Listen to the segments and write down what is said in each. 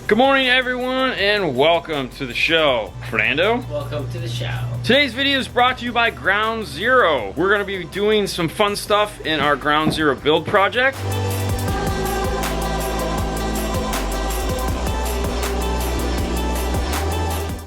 Good morning, everyone, and welcome to the show. Fernando. Welcome to the show. Today's video is brought to you by Ground Zero. We're going to be doing some fun stuff in our Ground Zero build project.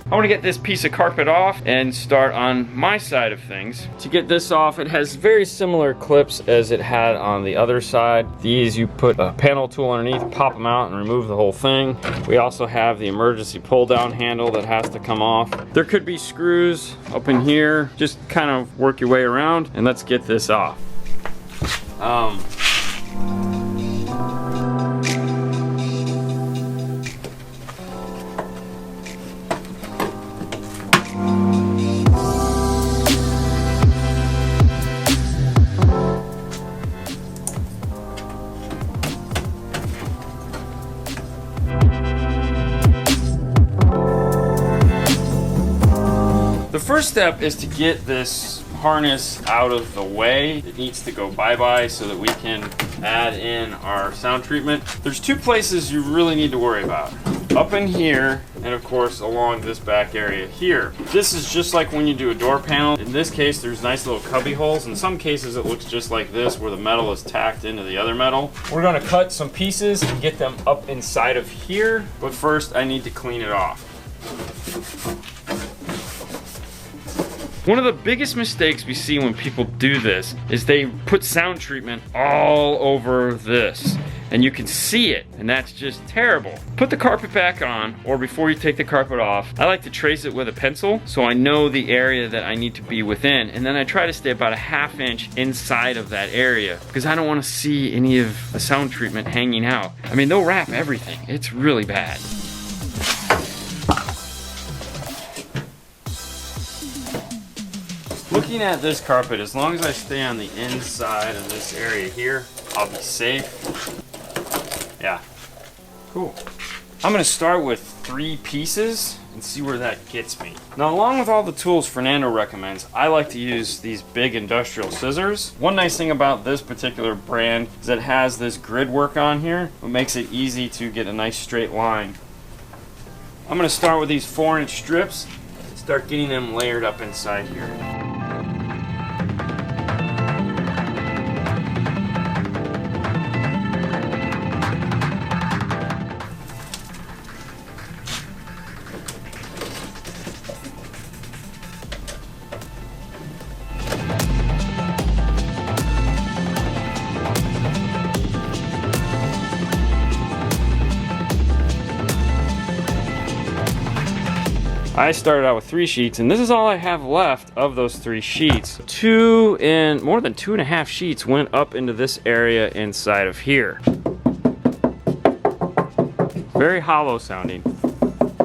I want to get this piece of carpet off and start on my side of things. To get this off, it has very similar clips as it had on the other side. These, you put a panel tool underneath, pop them out, and remove the whole thing. We also have the emergency pull down handle that has to come off. There could be screws up in here. Just kind of work your way around, and let's get this off. The first step is to get this harness out of the way. It needs to go bye-bye so that we can add in our sound treatment. There's two places you really need to worry about. Up in here, and of course along this back area here. This is just like when you do a door panel. In this case, there's nice little cubby holes. In some cases, it looks just like this, where the metal is tacked into the other metal. We're gonna cut some pieces and get them up inside of here, but first I need to clean it off. One of the biggest mistakes we see when people do this is they put sound treatment all over this. And you can see it, and that's just terrible. Put the carpet back on, or before you take the carpet off, I like to trace it with a pencil so I know the area that I need to be within, and then I try to stay about a ½ inch inside of that area because I don't want to see any of the sound treatment hanging out. I mean, they'll wrap everything. It's really bad. Looking at this carpet, as long as I stay on the inside of this area here, I'll be safe. Yeah, cool. I'm gonna start with 3 pieces and see where that gets me. Now, along with all the tools Fernando recommends, I like to use these big industrial scissors. One nice thing about this particular brand is that it has this grid work on here, what makes it easy to get a nice straight line. I'm gonna start with these 4-inch strips and start getting them layered up inside here. I started out with 3 sheets, and this is all I have left of those 3 sheets. 2 and more than 2.5 sheets went up into this area inside of here. Very hollow sounding,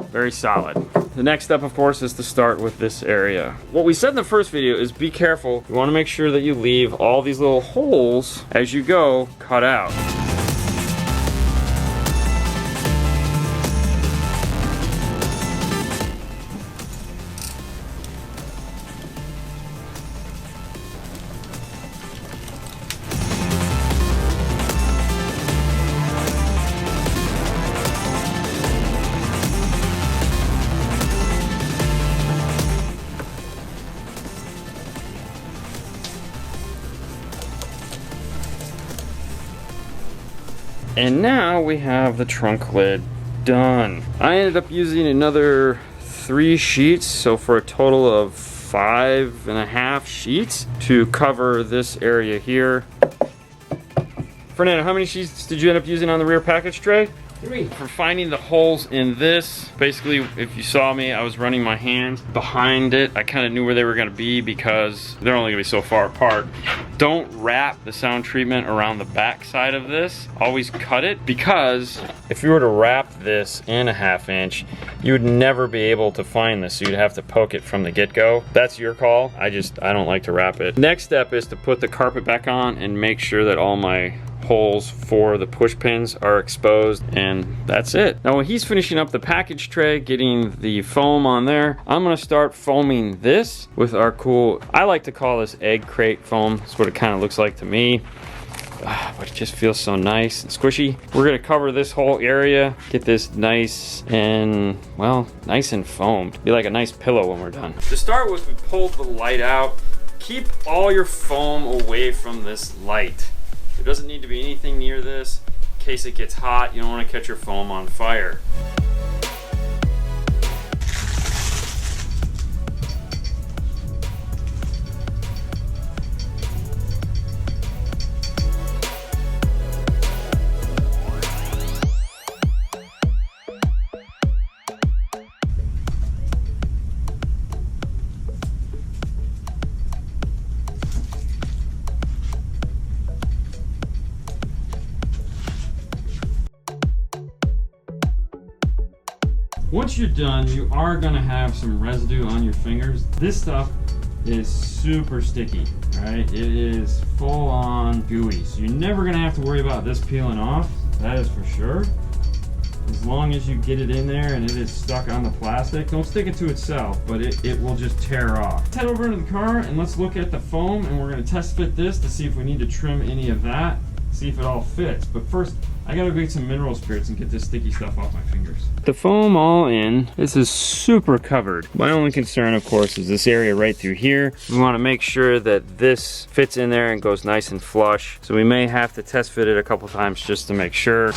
very solid. The next step, of course, is to start with this area. What we said in the first video is be careful. You want to make sure that you leave all these little holes as you go cut out. And now we have the trunk lid done. I ended up using another 3 sheets, so for a total of 5.5 sheets to cover this area here. Fernando, how many sheets did you end up using on the rear package tray? 3. For finding the holes in this, basically, if you saw me, I was running my hands behind it. I kind of knew where they were going to be because they're only going to be so far apart. Don't wrap the sound treatment around the back side of this. Always cut it, because if you were to wrap this in a ½ inch, you would never be able to find this. So you'd have to poke it from the get-go. That's your call. I don't like to wrap it. Next step is to put the carpet back on and make sure that all my holes for the push pins are exposed, and that's it. Now when he's finishing up the package tray, getting the foam on there, I'm gonna start foaming this with our cool, I like to call this egg crate foam. That's what it kind of looks like to me. but it just feels so nice and squishy. We're gonna cover this whole area, get this nice and, well, nice and foamed. Be like a nice pillow when we're done. To start with, we pulled the light out. Keep all your foam away from this light. There doesn't need to be anything near this. In case it gets hot, you don't want to catch your foam on fire. Once you're done, you are gonna have some residue on your fingers. This stuff is super sticky, right? It is full on gooey. So you're never gonna have to worry about this peeling off, that is for sure. As long as you get it in there and it is stuck on the plastic, don't stick it to itself, but it will just tear off. Let's head over into the car and let's look at the foam, and we're gonna test fit this to see if we need to trim any of that, see if it all fits. But first, I gotta go get some mineral spirits and get this sticky stuff off my fingers. The foam all in, this is super covered. My only concern, of course, is this area right through here. We wanna make sure that this fits in there and goes nice and flush. So we may have to test fit it a couple times just to make sure.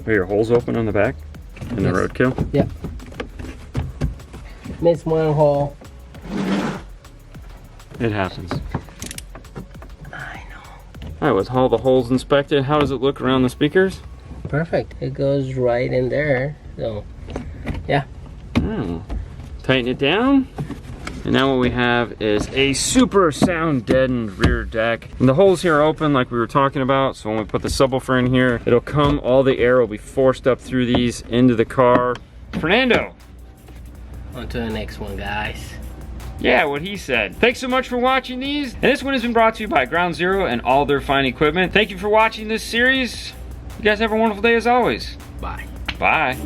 Are your holes open on the back in the roadkill? Yeah. Missed one hole. It happens. Alright, with all the holes inspected, how does it look around the speakers? Perfect. It goes right in there. So, yeah. Tighten it down. And now what we have is a super sound deadened rear deck. And the holes here are open like we were talking about. So when we put the subwoofer in here, it'll come, all the air will be forced up through these into the car. Fernando! On to the next one, guys. Yeah, what he said. Thanks so much for watching these. And this one has been brought to you by Ground Zero and all their fine equipment. Thank you for watching this series. You guys have a wonderful day as always. Bye. Bye.